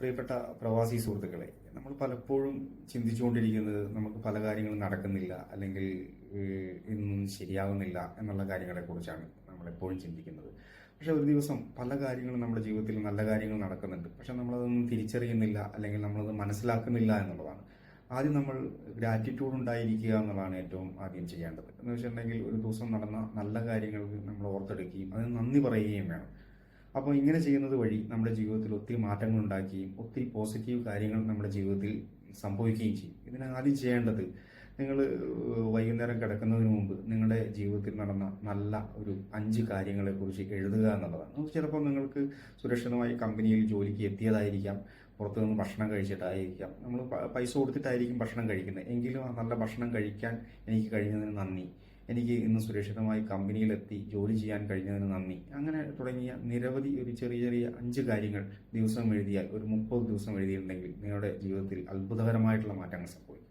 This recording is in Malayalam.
പ്രിയപ്പെട്ട പ്രവാസി സുഹൃത്തുക്കളെ, നമ്മൾ പലപ്പോഴും ചിന്തിച്ചുകൊണ്ടിരിക്കുന്നത് നമുക്ക് പല കാര്യങ്ങളും നടക്കുന്നില്ല, അല്ലെങ്കിൽ ഇതൊന്നും ശരിയാകുന്നില്ല എന്നുള്ള കാര്യങ്ങളെക്കുറിച്ചാണ് നമ്മൾ എപ്പോഴും ചിന്തിക്കുന്നത്. പക്ഷെ ഒരു ദിവസം പല കാര്യങ്ങളും നമ്മുടെ ജീവിതത്തിൽ നല്ല കാര്യങ്ങൾ നടക്കുന്നുണ്ട്, പക്ഷെ നമ്മളതൊന്നും തിരിച്ചറിയുന്നില്ല, അല്ലെങ്കിൽ നമ്മളത് മനസ്സിലാക്കുന്നില്ല എന്നുള്ളതാണ്. ആദ്യം നമ്മൾ ഗ്രാറ്റിറ്റ്യൂഡ് ഉണ്ടായിരിക്കുക എന്നുള്ളതാണ് ഏറ്റവും ആദ്യം ചെയ്യേണ്ടത്. എന്ന് വെച്ചിട്ടുണ്ടെങ്കിൽ ഒരു ദിവസം നടന്ന നല്ല കാര്യങ്ങൾക്ക് നമ്മൾ ഓർത്തെടുക്കുകയും അതിന് നന്ദി പറയുകയും വേണം. അപ്പോൾ ഇങ്ങനെ ചെയ്യുന്നത് വഴി നമ്മുടെ ജീവിതത്തിൽ ഒത്തിരി മാറ്റങ്ങൾ ഉണ്ടാക്കുകയും ഒത്തിരി പോസിറ്റീവ് കാര്യങ്ങൾ നമ്മുടെ ജീവിതത്തിൽ സംഭവിക്കുകയും ചെയ്യും. ഇതിന് ആദ്യം ചെയ്യേണ്ടത്, നിങ്ങൾ വൈകുന്നേരം കിടക്കുന്നതിന് മുമ്പ് നിങ്ങളുടെ ജീവിതത്തിൽ നടന്ന നല്ല ഒരു 5 കാര്യങ്ങളെക്കുറിച്ച് എഴുതുക എന്നുള്ളതാണ്. ചിലപ്പോൾ നിങ്ങൾക്ക് സുരക്ഷിതമായി കമ്പനിയിൽ ജോലിക്ക് എത്തിയതായിരിക്കാം, പുറത്തു നിന്ന് ഭക്ഷണം കഴിച്ചിട്ടായിരിക്കാം, നമ്മൾ പൈസ കൊടുത്തിട്ടായിരിക്കും ഭക്ഷണം കഴിക്കുന്നത്, എങ്കിലും ആ നല്ല ഭക്ഷണം കഴിക്കാൻ എനിക്ക് കഴിഞ്ഞതിന് നന്ദി, എനിക്ക് ഇന്ന് സുരക്ഷിതമായി കമ്പനിയിലെത്തി ജോലി ചെയ്യാൻ കഴിഞ്ഞതിന് നന്ദി, അങ്ങനെ തുടങ്ങിയ നിരവധി ഒരു ചെറിയ ചെറിയ 5 കാര്യങ്ങൾ ദിവസം എഴുതിയാൽ, ഒരു 30 ദിവസം എഴുതിയിട്ടുണ്ടെങ്കിൽ നിങ്ങളുടെ ജീവിതത്തിൽ അത്ഭുതകരമായിട്ടുള്ള മാറ്റങ്ങൾ സംഭവിക്കും.